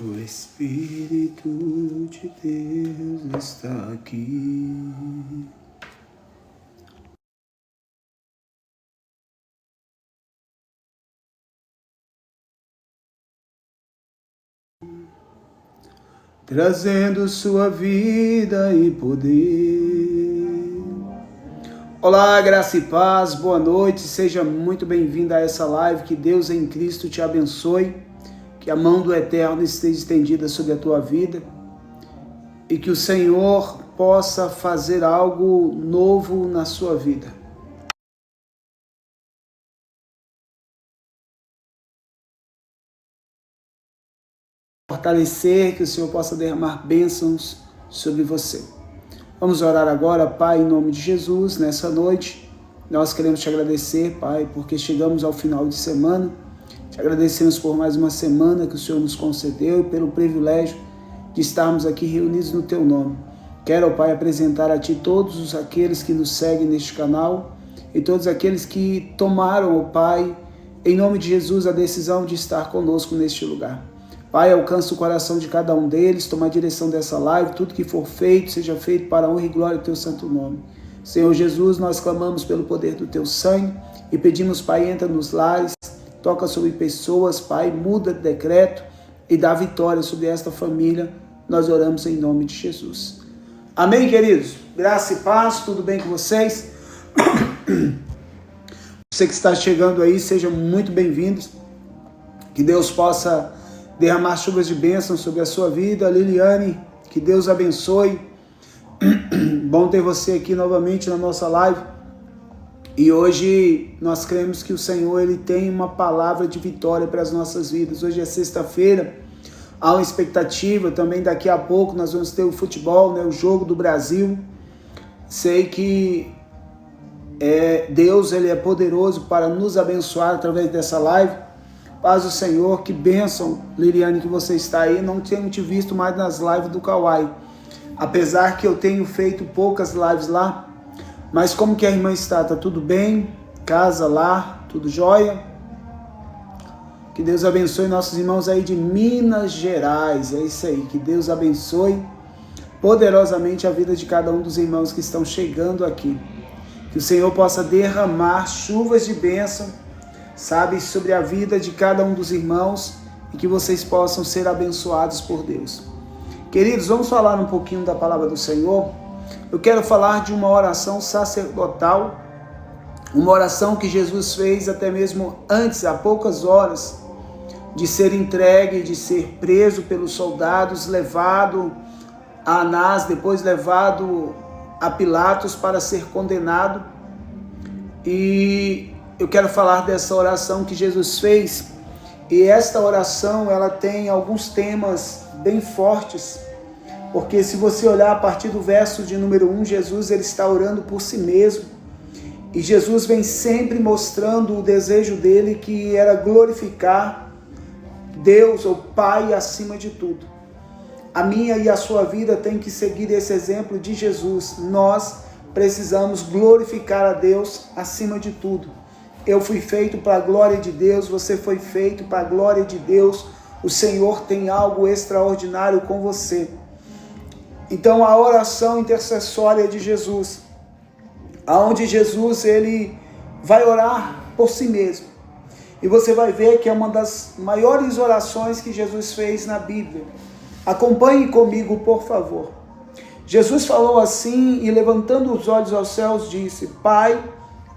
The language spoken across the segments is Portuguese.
O Espírito de Deus está aqui. Trazendo sua vida e poder. Olá, graça e paz, boa noite, seja muito bem-vindo a essa live, que Deus em Cristo te abençoe, que a mão do Eterno esteja estendida sobre a tua vida e que o Senhor possa fazer algo novo na sua vida. Fortalecer, que o Senhor possa derramar bênçãos sobre você. Vamos orar agora, Pai, em nome de Jesus, nessa noite. Nós queremos te agradecer, Pai, porque chegamos ao final de semana. Te agradecemos por mais uma semana que o Senhor nos concedeu e pelo privilégio de estarmos aqui reunidos no Teu nome. Quero, Pai, apresentar a Ti todos aqueles que nos seguem neste canal e todos aqueles que tomaram, Pai, em nome de Jesus, a decisão de estar conosco neste lugar. Pai, alcança o coração de cada um deles, toma a direção dessa live, tudo que for feito, seja feito para a honra e glória do Teu santo nome. Senhor Jesus, nós clamamos pelo poder do Teu sangue e pedimos, Pai, entra nos lares, toca sobre pessoas, Pai, muda decreto e dá vitória sobre esta família. Nós oramos em nome de Jesus. Amém, queridos? Graça e paz, tudo bem com vocês? Você que está chegando aí, sejam muito bem-vindos. Que Deus possa derramar chuvas de bênção sobre a sua vida. Liliane, que Deus abençoe. Bom ter você aqui novamente na nossa live. E hoje nós cremos que o Senhor ele tem uma palavra de vitória para as nossas vidas. Hoje é sexta-feira, há uma expectativa. Também daqui a pouco nós vamos ter o futebol, né, o jogo do Brasil. Sei que Deus ele é poderoso para nos abençoar através dessa live. Paz do Senhor, que bênção, Liliane, que você está aí. Não tenho te visto mais nas lives do Kauai. Apesar que eu tenho feito poucas lives lá. Mas como que a irmã está? Está tudo bem? Casa, lar, tudo jóia? Que Deus abençoe nossos irmãos aí de Minas Gerais. É isso aí, que Deus abençoe poderosamente a vida de cada um dos irmãos que estão chegando aqui. Que o Senhor possa derramar chuvas de bênção, sabe, sobre a vida de cada um dos irmãos e que vocês possam ser abençoados por Deus. Queridos, vamos falar um pouquinho da palavra do Senhor. Eu quero falar de uma oração sacerdotal, uma oração que Jesus fez até mesmo antes, há poucas horas, de ser entregue, de ser preso pelos soldados, levado a Anás, depois levado a Pilatos para ser condenado. E eu quero falar dessa oração que Jesus fez, e esta oração ela tem alguns temas bem fortes, porque se você olhar a partir do verso de número 1, Jesus ele está orando por si mesmo, e Jesus vem sempre mostrando o desejo dele, que era glorificar Deus, o Pai, acima de tudo. A minha e a sua vida tem que seguir esse exemplo de Jesus. Nós precisamos glorificar a Deus acima de tudo. Eu fui feito para a glória de Deus, você foi feito para a glória de Deus. O Senhor tem algo extraordinário com você. Então a oração intercessória de Jesus, aonde Jesus ele vai orar por si mesmo. E você vai ver que é uma das maiores orações que Jesus fez na Bíblia. Acompanhe comigo, por favor. Jesus falou assim e levantando os olhos aos céus disse: Pai,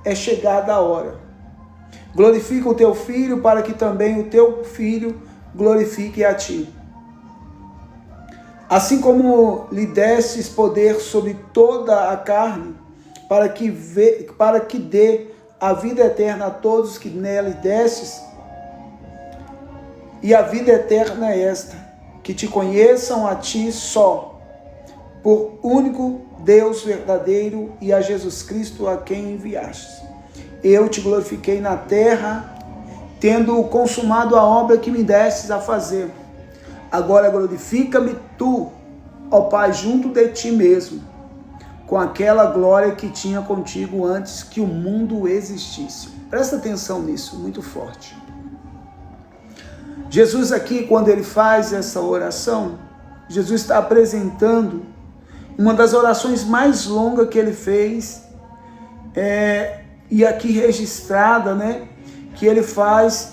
é chegada a hora. Glorifica o teu filho, para que também o teu filho glorifique a ti. Assim como lhe destes poder sobre toda a carne, para que dê a vida eterna a todos que nela destes. E a vida eterna é esta, que te conheçam a ti só, por único Deus verdadeiro, e a Jesus Cristo a quem enviastes. Eu te glorifiquei na terra, tendo consumado a obra que me destes a fazer. Agora glorifica-me tu, ó Pai, junto de ti mesmo, com aquela glória que tinha contigo antes que o mundo existisse. Presta atenção nisso, muito forte. Jesus aqui, quando ele faz essa oração, Jesus está apresentando uma das orações mais longas que ele fez, e aqui registrada, né, que ele faz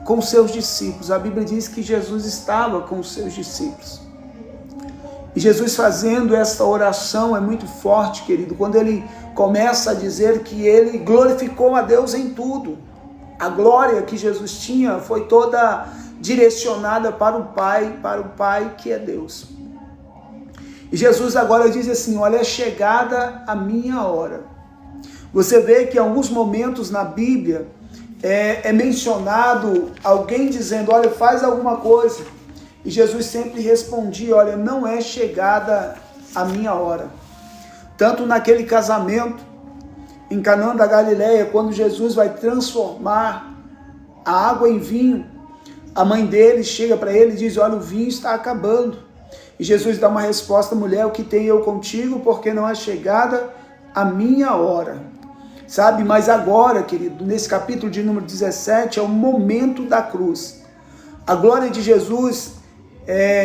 com seus discípulos. A Bíblia diz que Jesus estava com os seus discípulos. E Jesus fazendo essa oração é muito forte, querido, quando ele começa a dizer que ele glorificou a Deus em tudo. A glória que Jesus tinha foi toda direcionada para o Pai que é Deus. E Jesus agora diz assim: olha, é chegada a minha hora. Você vê que em alguns momentos na Bíblia é mencionado alguém dizendo: olha, faz alguma coisa. E Jesus sempre respondia: olha, não é chegada a minha hora. Tanto naquele casamento em Canaã da Galileia, quando Jesus vai transformar a água em vinho, a mãe dele chega para ele e diz: olha, o vinho está acabando. E Jesus dá uma resposta: mulher, o que tenho eu contigo, porque não é chegada a minha hora. Sabe, mas agora, querido, nesse capítulo de número 17, é o momento da cruz. A glória de Jesus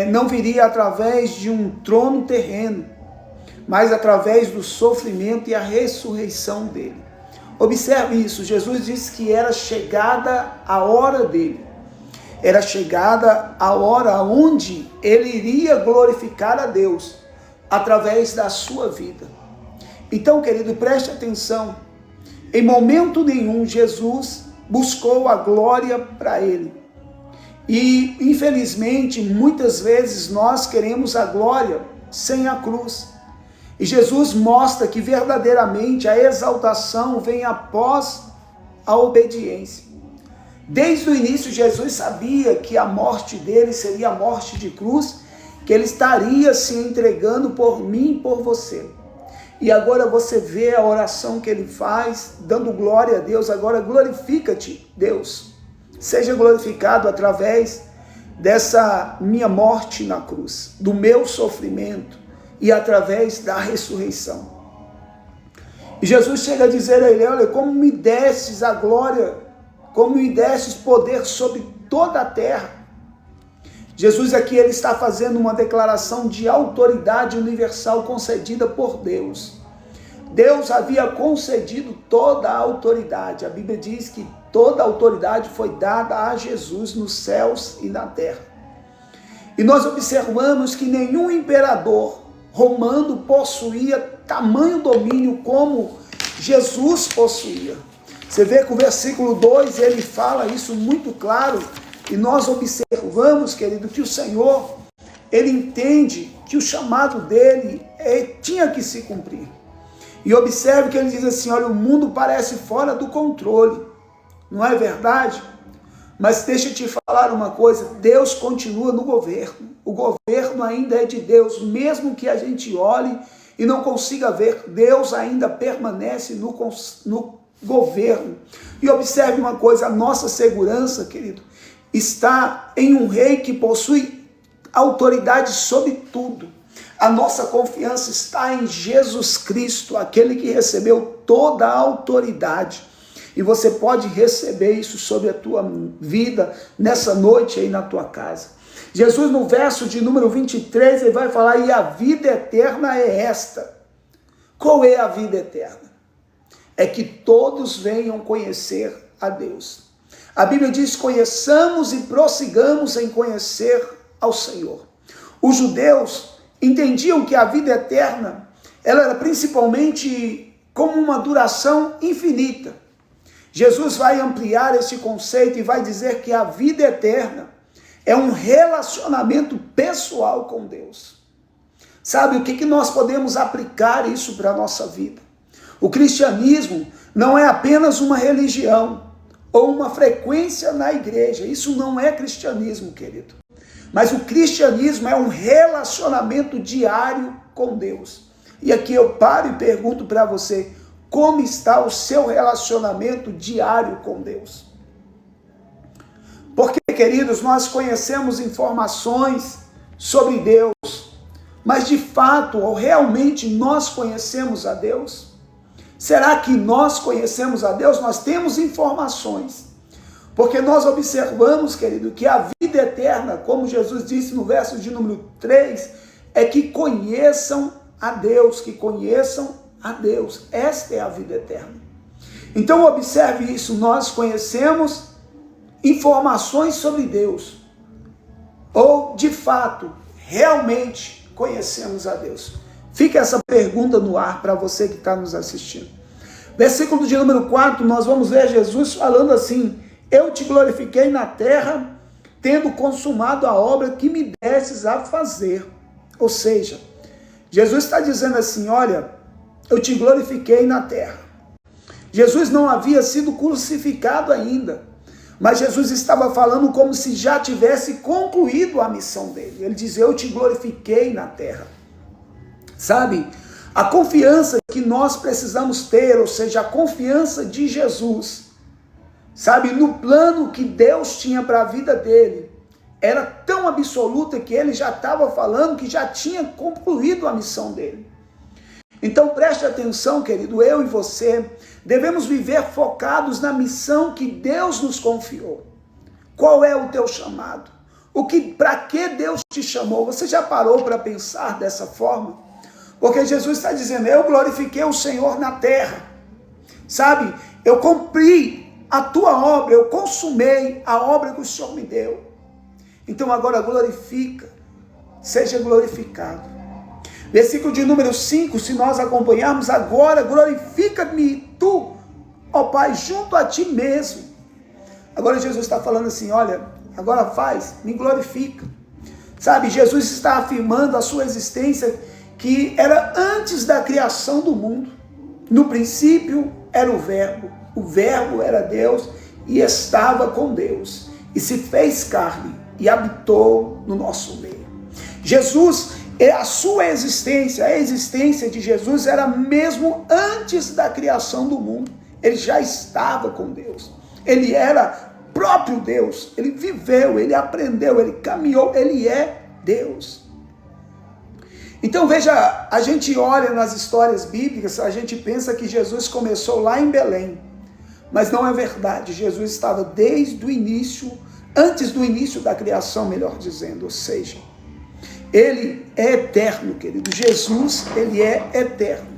não viria através de um trono terreno, mas através do sofrimento e a ressurreição dele. Observe isso, Jesus disse que era chegada a hora dele. Era chegada a hora onde ele iria glorificar a Deus através da sua vida. Então, querido, preste atenção. Em momento nenhum, Jesus buscou a glória para ele. E, infelizmente, muitas vezes nós queremos a glória sem a cruz. E Jesus mostra que verdadeiramente a exaltação vem após a obediência. Desde o início, Jesus sabia que a morte dele seria a morte de cruz, que ele estaria se entregando por mim e por você. E agora você vê a oração que ele faz, dando glória a Deus. Agora glorifica-te, Deus. Seja glorificado através dessa minha morte na cruz, do meu sofrimento e através da ressurreição. E Jesus chega a dizer a ele: olha, como me destes a glória, como me destes poder sobre toda a terra. Jesus aqui ele está fazendo uma declaração de autoridade universal concedida por Deus. Deus havia concedido toda a autoridade. A Bíblia diz que toda a autoridade foi dada a Jesus nos céus e na terra. E nós observamos que nenhum imperador romano possuía tamanho domínio como Jesus possuía. Você vê que o versículo 2 ele fala isso muito claro. E nós observamos, querido, que o Senhor, ele entende que o chamado dele tinha que se cumprir. E observe que ele diz assim: olha, o mundo parece fora do controle. Não é verdade? Mas deixa eu te falar uma coisa: Deus continua no governo. O governo ainda é de Deus. Mesmo que a gente olhe e não consiga ver, Deus ainda permanece no governo. E observe uma coisa: a nossa segurança, querido, está em um rei que possui autoridade sobre tudo. A nossa confiança está em Jesus Cristo, aquele que recebeu toda a autoridade. E você pode receber isso sobre a tua vida nessa noite aí na tua casa. Jesus, no verso de número 23, ele vai falar: e a vida eterna é esta. Qual é a vida eterna? É que todos venham conhecer a Deus. A Bíblia diz: conheçamos e prossigamos em conhecer ao Senhor. Os judeus entendiam que a vida eterna, ela era principalmente como uma duração infinita. Jesus vai ampliar esse conceito e vai dizer que a vida eterna é um relacionamento pessoal com Deus. Sabe o que nós podemos aplicar isso para a nossa vida? O cristianismo não é apenas uma religião ou uma frequência na igreja. Isso não é cristianismo, querido. Mas o cristianismo é um relacionamento diário com Deus. E aqui eu paro e pergunto para você: como está o seu relacionamento diário com Deus? Porque, queridos, nós conhecemos informações sobre Deus, mas de fato, ou realmente nós conhecemos a Deus? Será que nós conhecemos a Deus? Nós temos informações. Porque nós observamos, querido, que a vida vida eterna, como Jesus disse no verso de número 3, é que conheçam a Deus, que conheçam a Deus. Esta é a vida eterna. Então observe isso, nós conhecemos informações sobre Deus, ou de fato, realmente conhecemos a Deus? Fica essa pergunta no ar para você que está nos assistindo. Versículo de número 4, nós vamos ver Jesus falando assim: eu te glorifiquei na terra, tendo consumado a obra que me destes a fazer. Ou seja, Jesus está dizendo assim: olha, eu te glorifiquei na terra. Jesus não havia sido crucificado ainda, mas Jesus estava falando como se já tivesse concluído a missão dele. Ele diz: eu te glorifiquei na terra. Sabe, a confiança que nós precisamos ter, ou seja, a confiança de Jesus, sabe, no plano que Deus tinha para a vida dele, era tão absoluta que ele já estava falando que já tinha concluído a missão dele. Então preste atenção, querido, eu e você devemos viver focados na missão que Deus nos confiou. Qual é o teu chamado? Para que Deus te chamou? Você já parou para pensar dessa forma? Porque Jesus está dizendo: eu glorifiquei o Senhor na terra. Sabe, eu cumpri a tua obra, eu consumei a obra que o Senhor me deu. Então agora glorifica, seja glorificado. Versículo de número 5, se nós acompanharmos: agora glorifica-me tu, ó Pai, junto a ti mesmo. Agora Jesus está falando assim: olha, agora faz, me glorifica. Sabe, Jesus está afirmando a sua existência que era antes da criação do mundo. No princípio era o Verbo era Deus e estava com Deus, e se fez carne e habitou no nosso meio. Jesus, a sua existência, a existência de Jesus era mesmo antes da criação do mundo. Ele já estava com Deus, ele era próprio Deus, ele viveu, ele aprendeu, ele caminhou, ele é Deus. Então veja, a gente olha nas histórias bíblicas, a gente pensa que Jesus começou lá em Belém, mas não é verdade. Jesus estava desde o início, antes do início da criação, melhor dizendo, ou seja, ele é eterno, querido. Jesus, ele é eterno.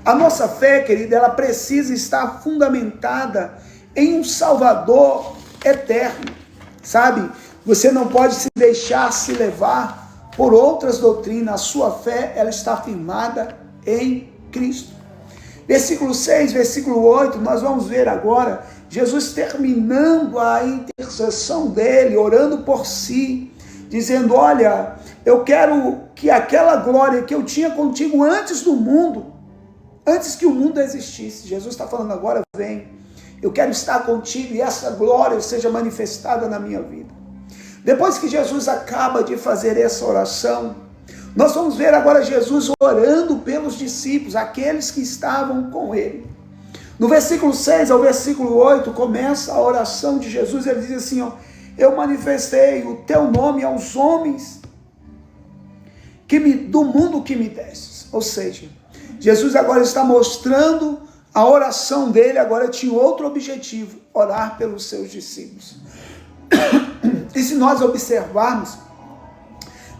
A nossa fé, querido, ela precisa estar fundamentada em um Salvador eterno, sabe? Você não pode se deixar se levar por outras doutrinas. A sua fé, ela está firmada em Cristo. Versículo 6, versículo 8, nós vamos ver agora Jesus terminando a intercessão dele, orando por si, dizendo: olha, eu quero que aquela glória que eu tinha contigo antes do mundo, antes que o mundo existisse, Jesus está falando agora: vem, eu quero estar contigo e essa glória seja manifestada na minha vida. Depois que Jesus acaba de fazer essa oração, nós vamos ver agora Jesus orando pelos discípulos, aqueles que estavam com ele. No versículo 6 ao versículo 8, começa a oração de Jesus. Ele diz assim: ó, eu manifestei o teu nome aos homens do mundo que me destes. Ou seja, Jesus agora está mostrando a oração dele, agora tinha outro objetivo: orar pelos seus discípulos. E se nós observarmos,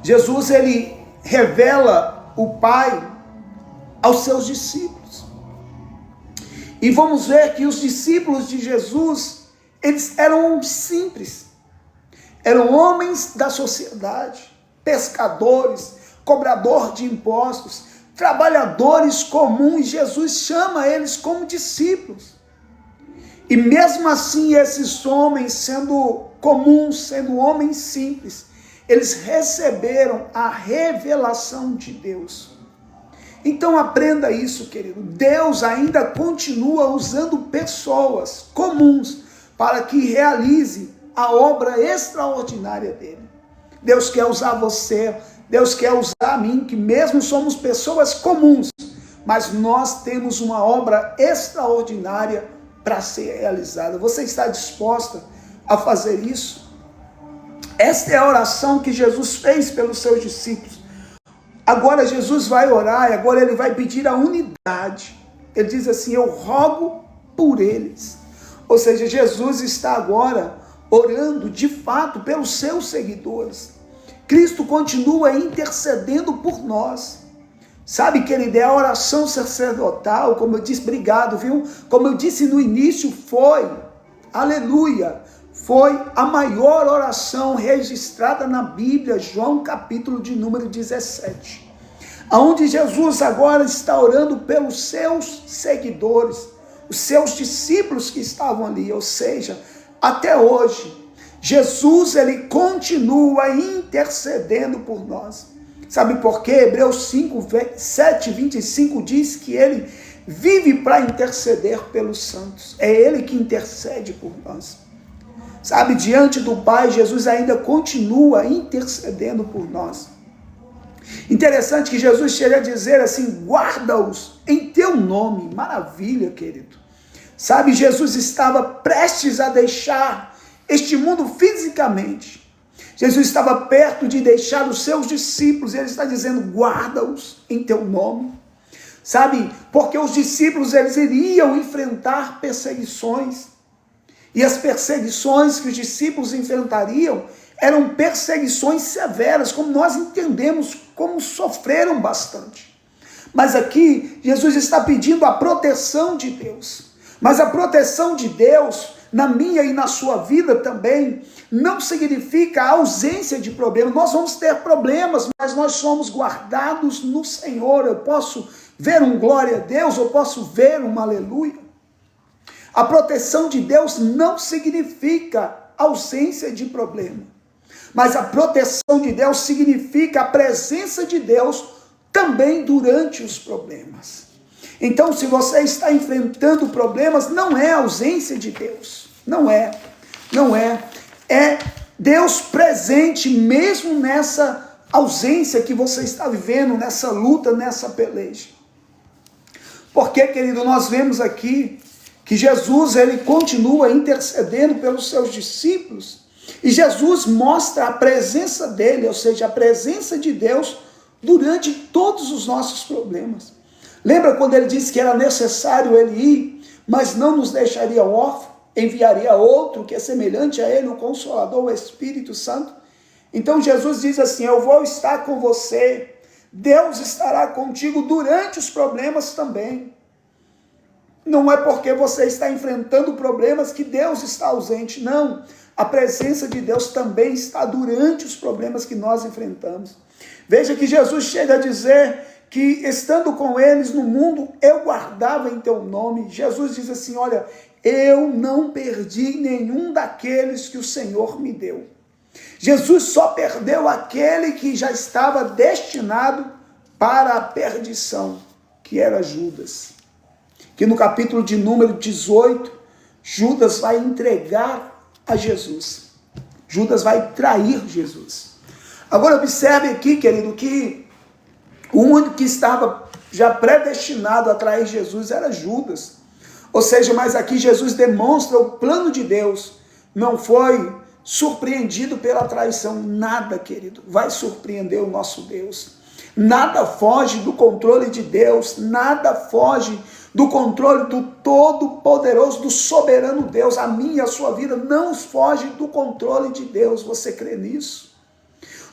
Jesus, ele revela o Pai aos seus discípulos. E vamos ver que os discípulos de Jesus, eles eram simples. Eram homens da sociedade, pescadores, cobrador de impostos, trabalhadores comuns. Jesus chama eles como discípulos. E mesmo assim, esses homens, sendo comuns, sendo homens simples, eles receberam a revelação de Deus. Então aprenda isso, querido. Deus ainda continua usando pessoas comuns para que realize a obra extraordinária dele. Deus quer usar você, Deus quer usar a mim, que mesmo somos pessoas comuns, mas nós temos uma obra extraordinária para ser realizada. Você está disposta a fazer isso? Esta é a oração que Jesus fez pelos seus discípulos. Agora Jesus vai orar e agora ele vai pedir a unidade. Ele diz assim: eu rogo por eles. Ou seja, Jesus está agora orando de fato pelos seus seguidores. Cristo continua intercedendo por nós. Sabe, querido, é a oração sacerdotal, como eu disse, obrigado, viu? Como eu disse no início, aleluia, foi a maior oração registrada na Bíblia, João capítulo de número 17. Onde Jesus agora está orando pelos seus seguidores, os seus discípulos que estavam ali, ou seja, até hoje, Jesus ele continua intercedendo por nós. Sabe por quê? Hebreus 5, 7, 25 diz que ele vive para interceder pelos santos. É ele que intercede por nós. Sabe, diante do Pai, Jesus ainda continua intercedendo por nós. Interessante que Jesus chega a dizer assim, guarda-os em teu nome. Maravilha, querido. Sabe, Jesus estava prestes a deixar este mundo fisicamente. Jesus estava perto de deixar os seus discípulos, e ele está dizendo, guarda-os em teu nome. Sabe, porque os discípulos, eles iriam enfrentar perseguições. E as perseguições que os discípulos enfrentariam eram perseguições severas, como nós entendemos, como sofreram bastante. Mas aqui, Jesus está pedindo a proteção de Deus. Mas a proteção de Deus, na minha e na sua vida também, não significa a ausência de problemas. Nós vamos ter problemas, mas nós somos guardados no Senhor. Eu posso ver um glória a Deus, eu posso ver um aleluia. A proteção de Deus não significa ausência de problema, mas a proteção de Deus significa a presença de Deus também durante os problemas. Então, se você está enfrentando problemas, não é ausência de Deus, não é. É Deus presente mesmo nessa ausência que você está vivendo, nessa luta, nessa peleja. Porque, querido, nós vemos aqui que Jesus, ele continua intercedendo pelos seus discípulos, e Jesus mostra a presença dele, ou seja, a presença de Deus durante todos os nossos problemas. Lembra quando ele disse que era necessário ele ir, mas não nos deixaria órfãos, enviaria outro que é semelhante a ele, o Consolador, o Espírito Santo? Então Jesus diz assim, eu vou estar com você, Deus estará contigo durante os problemas também. Não é porque você está enfrentando problemas que Deus está ausente, não. A presença de Deus também está durante os problemas que nós enfrentamos. Veja que Jesus chega a dizer que estando com eles no mundo, eu guardava em teu nome. Jesus diz assim, olha, eu não perdi nenhum daqueles que o Senhor me deu. Jesus só perdeu aquele que já estava destinado para a perdição, que era Judas. Que no capítulo de número 18, Judas vai entregar a Jesus. Judas vai trair Jesus. Agora observe aqui, querido, que o único que estava já predestinado a trair Jesus era Judas. Ou seja, mas aqui Jesus demonstra o plano de Deus. Não foi surpreendido pela traição. Nada, querido, vai surpreender o nosso Deus. Nada foge do controle de Deus. Nada foge do controle do Todo-Poderoso, do soberano Deus. A minha e a sua vida não foge do controle de Deus. Você crê nisso?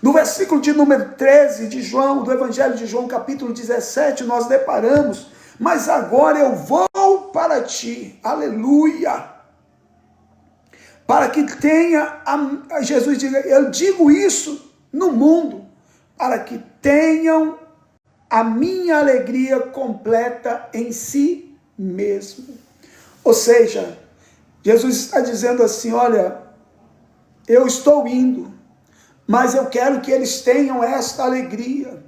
No versículo de número 13 de João, do Evangelho de João, capítulo 17, nós deparamos, mas agora eu vou para ti, aleluia, para que tenha, Jesus diga, eu digo isso no mundo, para que tenham a minha alegria completa em si mesmo. Ou seja, Jesus está dizendo assim, olha, eu estou indo, mas eu quero que eles tenham esta alegria.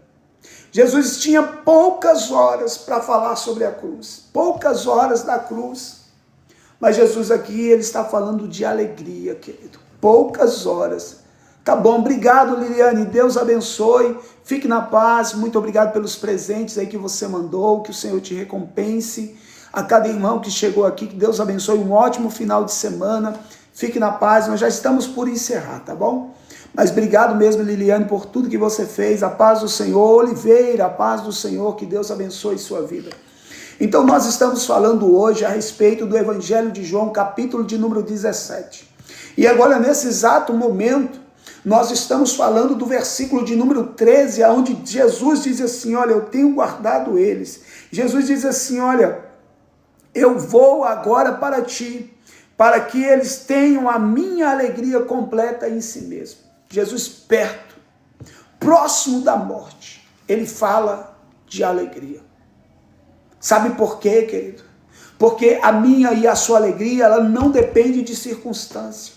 Jesus tinha poucas horas para falar sobre a cruz, poucas horas da cruz, mas Jesus aqui, ele está falando de alegria, querido, poucas horas. Tá bom, obrigado, Liliane, Deus abençoe, fique na paz, muito obrigado pelos presentes aí que você mandou, que o Senhor te recompense, a cada irmão que chegou aqui, que Deus abençoe, um ótimo final de semana, fique na paz, nós já estamos por encerrar, tá bom? Mas obrigado mesmo, Liliane, por tudo que você fez, a paz do Senhor, Oliveira, a paz do Senhor, que Deus abençoe sua vida. Então nós estamos falando hoje a respeito do Evangelho de João, capítulo de número 17. E agora, nesse exato momento, nós estamos falando do versículo de número 13, onde Jesus diz assim, olha, eu tenho guardado eles. Jesus diz assim, olha, eu vou agora para ti, para que eles tenham a minha alegria completa em si mesmo. Jesus perto, próximo da morte, ele fala de alegria. Sabe por quê, querido? Porque a minha e a sua alegria, ela não depende de circunstância.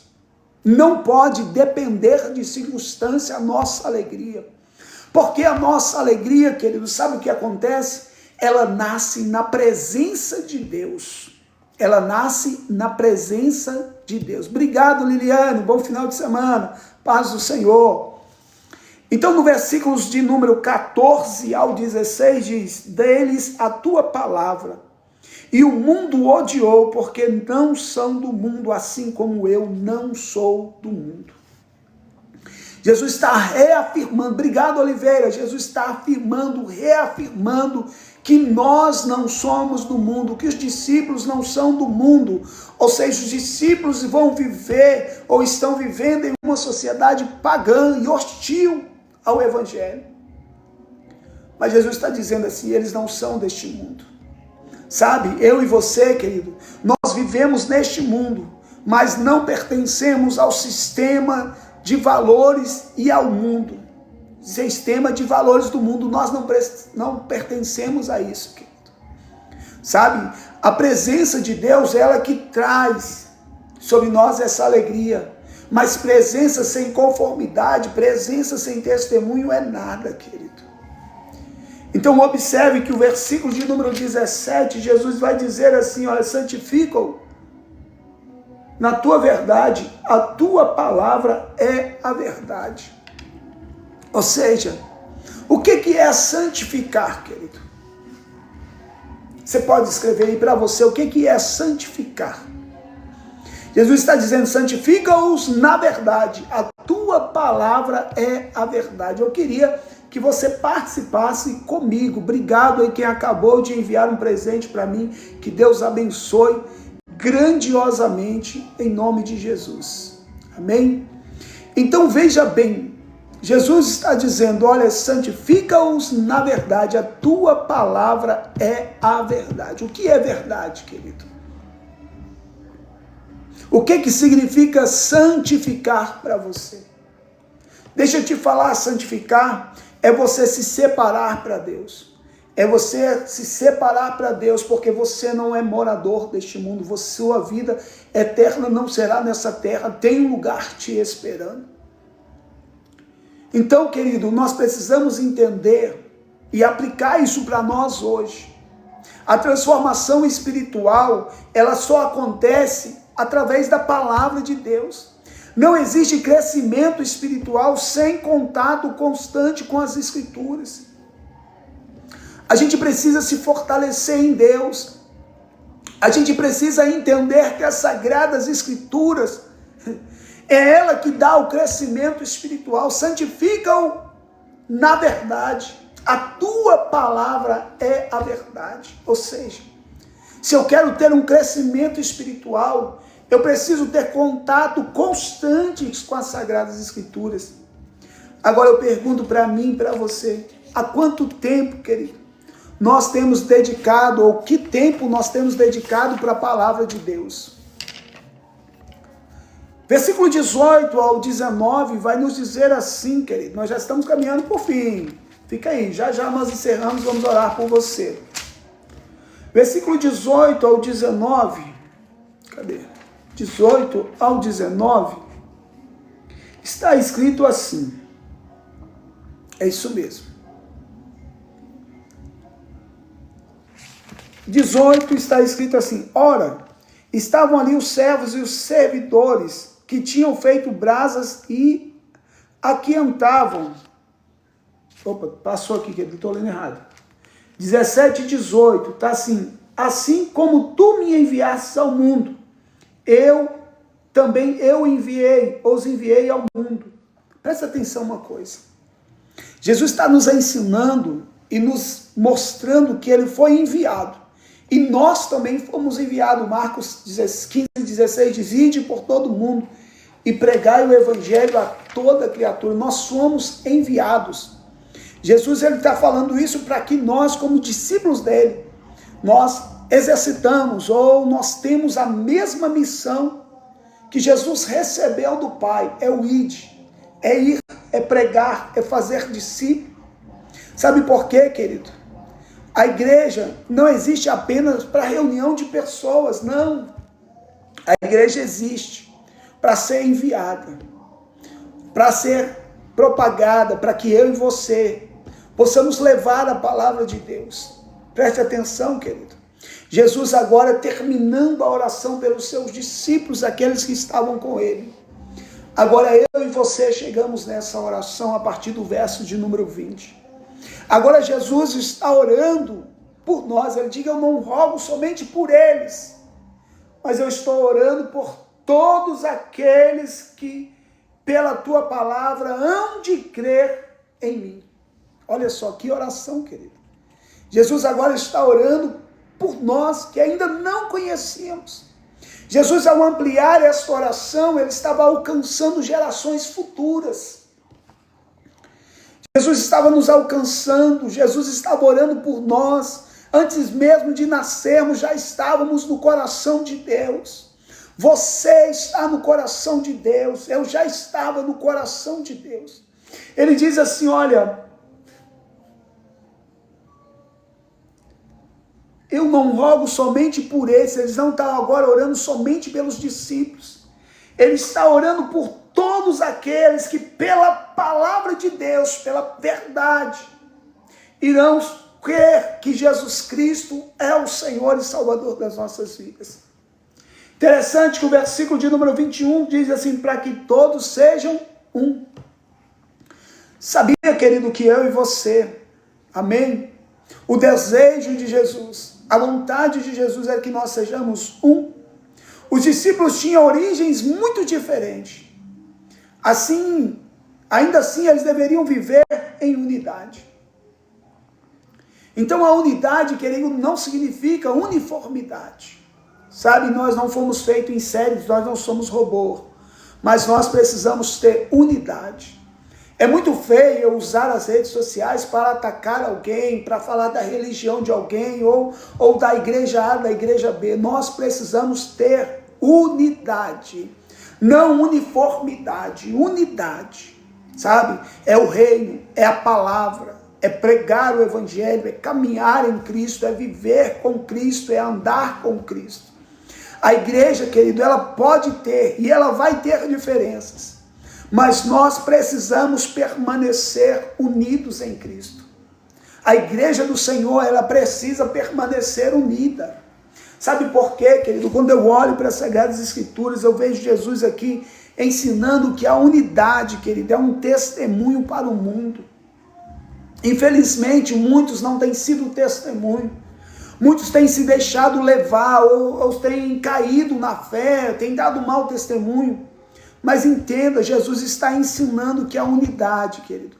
Não pode depender de circunstância a nossa alegria. Porque a nossa alegria, querido, sabe o que acontece? Ela nasce na presença de Deus. Ela nasce na presença de Deus. Obrigado, Liliane. Bom final de semana. Paz do Senhor. Então, no versículos de número 14 ao 16, diz, deles a tua palavra, e o mundo odiou, porque não são do mundo, assim como eu não sou do mundo. Jesus está reafirmando, obrigado, Oliveira, Jesus está afirmando, reafirmando que nós não somos do mundo, que os discípulos não são do mundo, ou seja, os discípulos vão viver ou estão vivendo em uma sociedade pagã e hostil ao Evangelho. Mas Jesus está dizendo assim, eles não são deste mundo. Sabe, eu e você, querido, nós vivemos neste mundo, mas não pertencemos ao sistema de valores e ao mundo. Sistema de valores do mundo, nós não pertencemos a isso, querido. Sabe, a presença de Deus, ela que traz sobre nós essa alegria. Mas presença sem conformidade, presença sem testemunho é nada, querido. Então observe que o versículo de número 17, Jesus vai dizer assim, olha, santifica-o na tua verdade, a tua palavra é a verdade. Ou seja, o que é santificar, querido? Você pode escrever aí para você o que é santificar. Jesus está dizendo, santifica-os na verdade, a tua palavra é a verdade. Eu queria que você participasse comigo. Obrigado aí quem acabou de enviar um presente para mim. Que Deus abençoe grandiosamente em nome de Jesus. Amém? Então veja bem, Jesus está dizendo, olha, santifica-os na verdade, a tua palavra é a verdade. O que é verdade, querido? O que significa santificar para você? Deixa eu te falar, santificar é você se separar para Deus. É você se separar para Deus, porque você não é morador deste mundo. Sua vida eterna não será nessa terra, tem um lugar te esperando. Então, querido, nós precisamos entender e aplicar isso para nós hoje. A transformação espiritual, ela só acontece através da palavra de Deus. Não existe crescimento espiritual sem contato constante com as Escrituras. A gente precisa se fortalecer em Deus. A gente precisa entender que as Sagradas Escrituras é ela que dá o crescimento espiritual. Santifica-o na verdade. A tua palavra é a verdade. Ou seja, se eu quero ter um crescimento espiritual, eu preciso ter contato constante com as Sagradas Escrituras. Agora eu pergunto para mim e para você, há quanto tempo, querido, nós temos dedicado, ou que tempo nós temos dedicado para a palavra de Deus? Versículo 18 ao 19 vai nos dizer assim, querido, nós já estamos caminhando por fim. Fica aí, já nós encerramos, vamos orar por você. Versículo 18 ao 19, cadê? 18 ao 19, está escrito assim, é isso mesmo. 18 está escrito assim, ora, estavam ali os servos e os servidores que tinham feito brasas e aquentavam. Opa, passou aqui, que eu estou lendo errado. 17 e 18, está assim, assim como tu me enviastes ao mundo, os enviei ao mundo. Presta atenção uma coisa. Jesus está nos ensinando e nos mostrando que ele foi enviado. E nós também fomos enviados. Marcos 15, 16 diz, ide por todo mundo e pregai o evangelho a toda criatura. Nós somos enviados. Jesus ele está falando isso para que nós, como discípulos dele, nós exercitamos ou nós temos a mesma missão que Jesus recebeu do Pai. É o id, é ir, é pregar, é fazer discípulo. Sabe por quê, querido? A igreja não existe apenas para reunião de pessoas, não. A igreja existe para ser enviada, para ser propagada, para que eu e você possamos levar a palavra de Deus. Preste atenção, querido. Jesus agora terminando a oração pelos seus discípulos, aqueles que estavam com ele. Agora eu e você chegamos nessa oração a partir do verso de número 20. Agora Jesus está orando por nós. Ele diz: eu não rogo somente por eles, mas eu estou orando por todos aqueles que pela tua palavra hão de crer em mim. Olha só que oração, querido. Jesus agora está orando por nós que ainda não conhecíamos. Jesus, ao ampliar esta oração, ele estava alcançando gerações futuras. Jesus estava nos alcançando, Jesus estava orando por nós. Antes mesmo de nascermos, já estávamos no coração de Deus. Você está no coração de Deus, eu já estava no coração de Deus. Ele diz assim, olha, eu não rogo somente por eles não estão agora orando somente pelos discípulos. Ele está orando por todos aqueles que pela palavra de Deus, pela verdade, irão crer que Jesus Cristo é o Senhor e Salvador das nossas vidas. Interessante que o versículo de número 21 diz assim, para que todos sejam um. Sabia, querido, que eu e você, amém? O desejo de Jesus, a vontade de Jesus é que nós sejamos um. Os discípulos tinham origens muito diferentes. Assim, ainda assim, eles deveriam viver em unidade. Então, a unidade, querido, não significa uniformidade. Sabe, nós não fomos feitos em séries, nós não somos robô. Mas nós precisamos ter unidade. É muito feio eu usar as redes sociais para atacar alguém, para falar da religião de alguém, ou da igreja A, da igreja B. Nós precisamos ter unidade, não uniformidade, unidade, sabe? É o reino, é a palavra, é pregar o evangelho, é caminhar em Cristo, é viver com Cristo, é andar com Cristo. A igreja, querido, ela pode ter e ela vai ter diferenças, mas nós precisamos permanecer unidos em Cristo. A igreja do Senhor, ela precisa permanecer unida. Sabe por quê, querido? Quando eu olho para as Sagradas Escrituras, eu vejo Jesus aqui ensinando que a unidade, querido, é um testemunho para o mundo. Infelizmente, muitos não têm sido testemunho. Muitos têm se deixado levar ou têm caído na fé, têm dado mau testemunho. Mas entenda, Jesus está ensinando que a unidade, querido,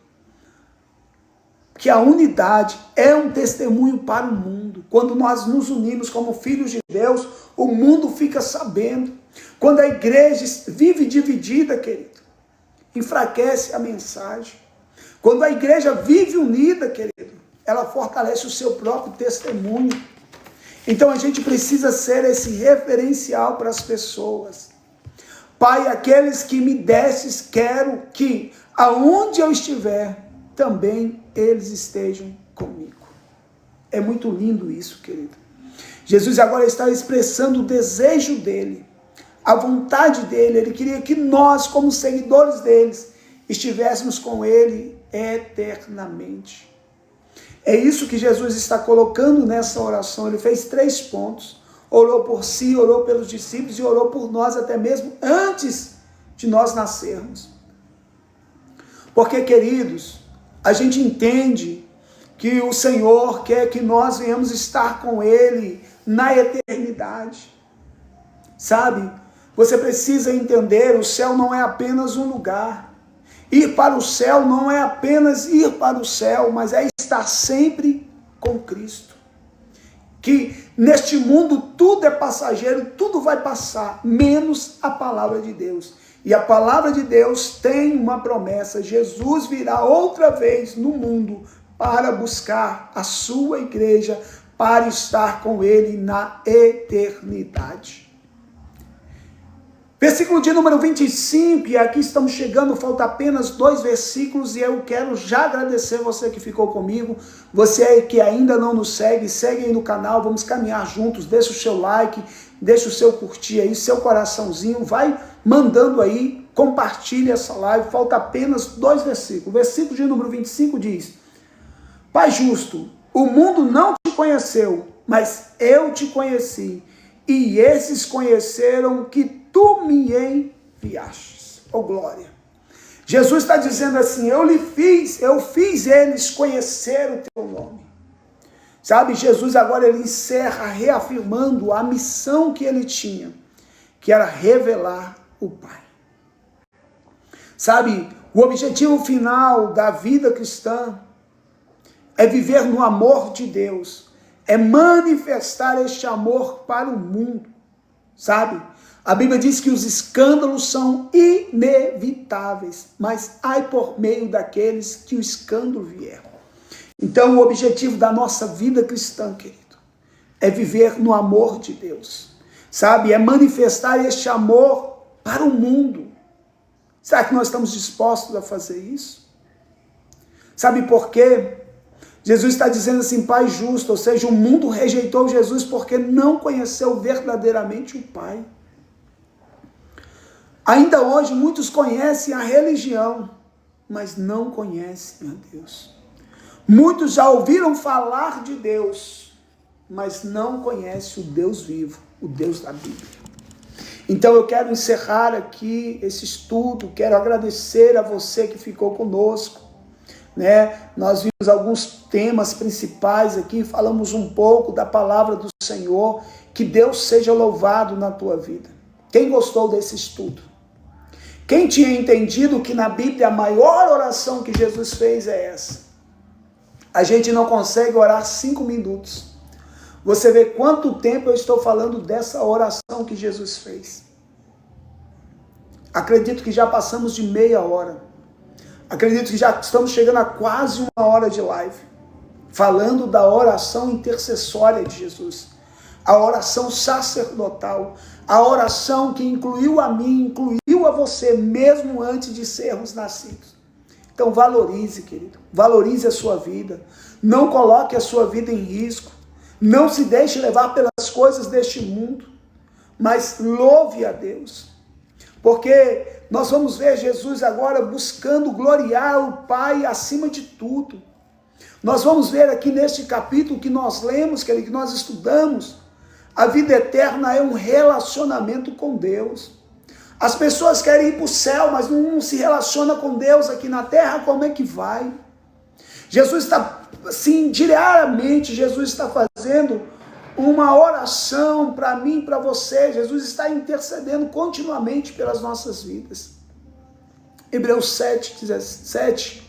que a unidade é um testemunho para o mundo. Quando nós nos unimos como filhos de Deus, o mundo fica sabendo. Quando a igreja vive dividida, querido, enfraquece a mensagem. Quando a igreja vive unida, querido, ela fortalece o seu próprio testemunho. Então a gente precisa ser esse referencial para as pessoas. Pai, aqueles que me destes, quero que, aonde eu estiver, também eles estejam comigo. É muito lindo isso, querido. Jesus agora está expressando o desejo dele, a vontade dele. Ele queria que nós, como seguidores deles, estivéssemos com ele eternamente. É isso que Jesus está colocando nessa oração. Ele fez 3 pontos. Orou por si, orou pelos discípulos e orou por nós até mesmo antes de nós nascermos. Porque, queridos, a gente entende que o Senhor quer que nós venhamos estar com Ele na eternidade. Sabe? Você precisa entender, o céu não é apenas um lugar. Ir para o céu não é apenas ir para o céu, mas é estar sempre com Cristo. Que neste mundo tudo é passageiro, tudo vai passar, menos a palavra de Deus. E a palavra de Deus tem uma promessa: Jesus virá outra vez no mundo para buscar a sua igreja, para estar com ele na eternidade. Versículo de número 25, e aqui estamos chegando, falta apenas 2 versículos, e eu quero já agradecer você que ficou comigo, você que ainda não nos segue, segue aí no canal, vamos caminhar juntos, deixa o seu like, deixa o seu curtir aí, seu coraçãozinho, vai mandando aí, compartilha essa live, falta apenas 2 versículos. O versículo de número 25 diz: Pai justo, o mundo não te conheceu, mas eu te conheci, e esses conheceram que tu me enviastes. Oh glória! Jesus está dizendo assim: eu fiz eles conhecer o teu nome. Sabe, Jesus agora ele encerra reafirmando a missão que ele tinha, que era revelar o Pai. Sabe, o objetivo final da vida cristã é viver no amor de Deus, é manifestar este amor para o mundo, sabe? A Bíblia diz que os escândalos são inevitáveis, mas ai por meio daqueles que o escândalo vier. Então o objetivo da nossa vida cristã, querido, é viver no amor de Deus, sabe? É manifestar este amor para o mundo. Será que nós estamos dispostos a fazer isso? Sabe por quê? Jesus está dizendo assim: Pai justo, ou seja, o mundo rejeitou Jesus porque não conheceu verdadeiramente o Pai. Ainda hoje muitos conhecem a religião, mas não conhecem a Deus. Muitos já ouviram falar de Deus, mas não conhecem o Deus vivo, o Deus da Bíblia. Então eu quero encerrar aqui esse estudo, quero agradecer a você que ficou conosco. Nós vimos alguns temas principais aqui, falamos um pouco da palavra do Senhor. Que Deus seja louvado na tua vida. Quem gostou desse estudo? Quem tinha entendido que na Bíblia a maior oração que Jesus fez é essa? A gente não consegue orar 5 minutos. Você vê quanto tempo eu estou falando dessa oração que Jesus fez. Acredito que já passamos de meia hora. Acredito que já estamos chegando a quase 1 hora de live, falando da oração intercessória de Jesus, a oração sacerdotal, a oração que incluiu a mim, incluiu a você, mesmo antes de sermos nascidos. Então valorize, querido, valorize a sua vida, não coloque a sua vida em risco, não se deixe levar pelas coisas deste mundo, mas louve a Deus, porque nós vamos ver Jesus agora buscando gloriar o Pai acima de tudo. Nós vamos ver aqui neste capítulo que nós lemos, que nós estudamos, a vida eterna é um relacionamento com Deus. As pessoas querem ir para o céu, mas não se relaciona com Deus aqui na terra, como é que vai? Jesus está, assim, diariamente, Jesus está fazendo uma oração para mim, para você. Jesus está intercedendo continuamente pelas nossas vidas. Hebreus 7:17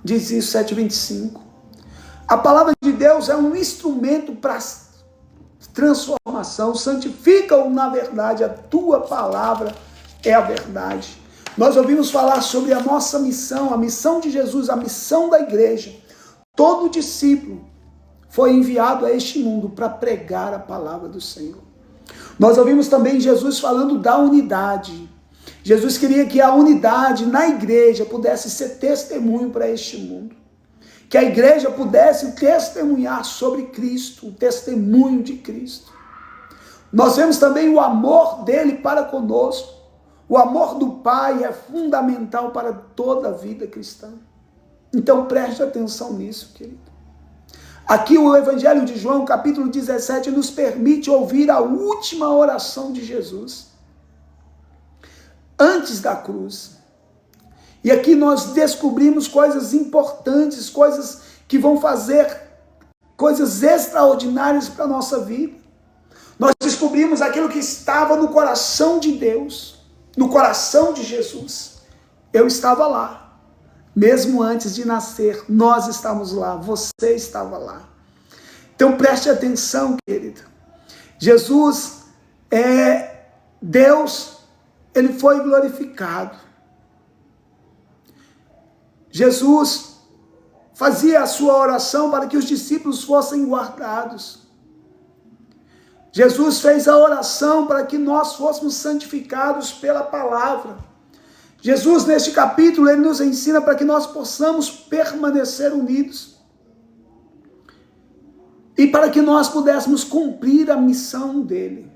diz isso, 7:25. A palavra de Deus é um instrumento para transformação. Santifica-o na verdade, a tua palavra é a verdade. Nós ouvimos falar sobre a nossa missão, a missão de Jesus, a missão da igreja. Todo discípulo foi enviado a este mundo para pregar a palavra do Senhor. Nós ouvimos também Jesus falando da unidade. Jesus queria que a unidade na igreja pudesse ser testemunho para este mundo. Que a igreja pudesse testemunhar sobre Cristo, o testemunho de Cristo. Nós vemos também o amor dele para conosco. O amor do Pai é fundamental para toda a vida cristã. Então preste atenção nisso, querido. Aqui o Evangelho de João, capítulo 17, nos permite ouvir a última oração de Jesus, antes da cruz. E aqui nós descobrimos coisas importantes, coisas que vão fazer coisas extraordinárias para a nossa vida. Nós descobrimos aquilo que estava no coração de Deus, no coração de Jesus. Eu estava lá. Mesmo antes de nascer, nós estávamos lá, você estava lá. Então preste atenção, querido. Jesus é Deus, ele foi glorificado. Jesus fazia a sua oração para que os discípulos fossem guardados. Jesus fez a oração para que nós fôssemos santificados pela palavra. Jesus, neste capítulo, ele nos ensina para que nós possamos permanecer unidos. E para que nós pudéssemos cumprir a missão dele.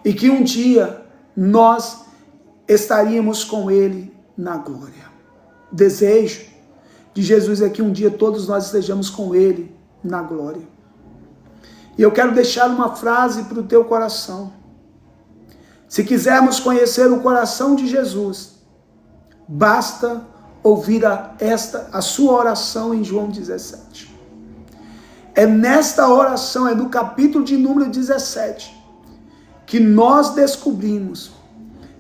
E que um dia nós estaríamos com ele na glória. O desejo de Jesus é que um dia todos nós estejamos com ele na glória. E eu quero deixar uma frase para o teu coração. Se quisermos conhecer o coração de Jesus, basta ouvir a sua oração em João 17. É nesta oração, é no capítulo de número 17, que nós descobrimos,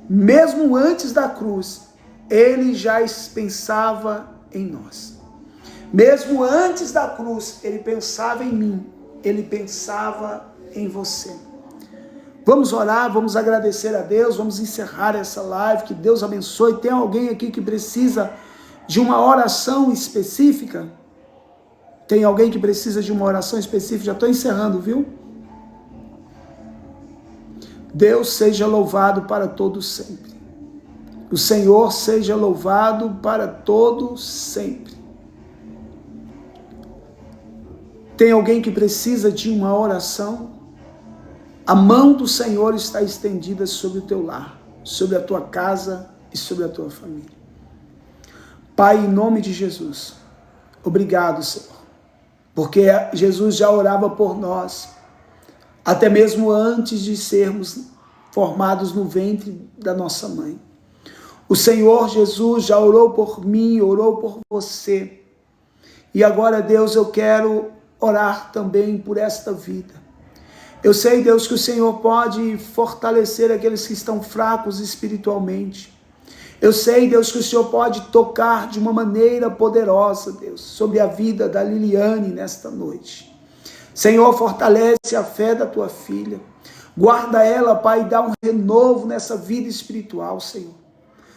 mesmo antes da cruz, ele já pensava em nós. Mesmo antes da cruz, ele pensava em mim, ele pensava em você. Vamos orar, vamos agradecer a Deus, vamos encerrar essa live, que Deus abençoe. Tem alguém aqui que precisa de uma oração específica? Tem alguém que precisa de uma oração específica? Já estou encerrando, viu? Deus seja louvado para todo sempre. O Senhor seja louvado para todo sempre. Tem alguém que precisa de uma oração? A mão do Senhor está estendida sobre o teu lar, sobre a tua casa e sobre a tua família. Pai, em nome de Jesus, obrigado, Senhor, porque Jesus já orava por nós, até mesmo antes de sermos formados no ventre da nossa mãe. O Senhor Jesus já orou por mim, orou por você. E agora, Deus, eu quero orar também por esta vida. Eu sei, Deus, que o Senhor pode fortalecer aqueles que estão fracos espiritualmente. Eu sei, Deus, que o Senhor pode tocar de uma maneira poderosa, Deus, sobre a vida da Liliane nesta noite. Senhor, fortalece a fé da tua filha. Guarda ela, Pai, e dá um renovo nessa vida espiritual, Senhor.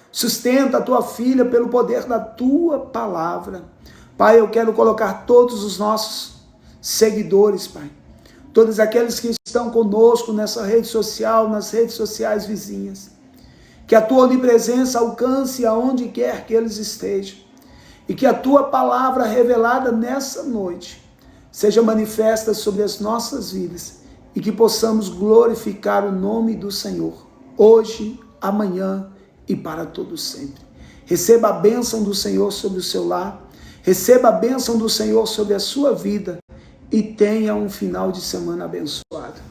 Sustenta a tua filha pelo poder da tua palavra. Pai, eu quero colocar todos os nossos seguidores, Pai. Todos aqueles que estão conosco nessa rede social, nas redes sociais vizinhas. Que a tua onipresença alcance aonde quer que eles estejam. E que a tua palavra revelada nessa noite seja manifesta sobre as nossas vidas. E que possamos glorificar o nome do Senhor. Hoje, amanhã e para todo sempre. Receba a bênção do Senhor sobre o seu lar. Receba a bênção do Senhor sobre a sua vida. E tenha um final de semana abençoado.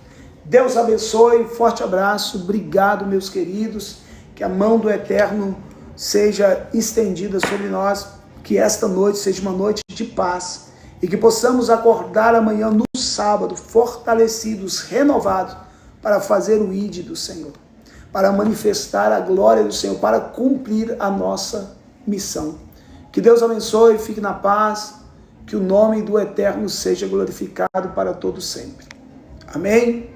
Deus abençoe, forte abraço, obrigado, meus queridos, que a mão do Eterno seja estendida sobre nós, que esta noite seja uma noite de paz, e que possamos acordar amanhã no sábado, fortalecidos, renovados, para fazer o ID do Senhor, para manifestar a glória do Senhor, para cumprir a nossa missão. Que Deus abençoe, fique na paz, que o nome do Eterno seja glorificado para todo sempre. Amém?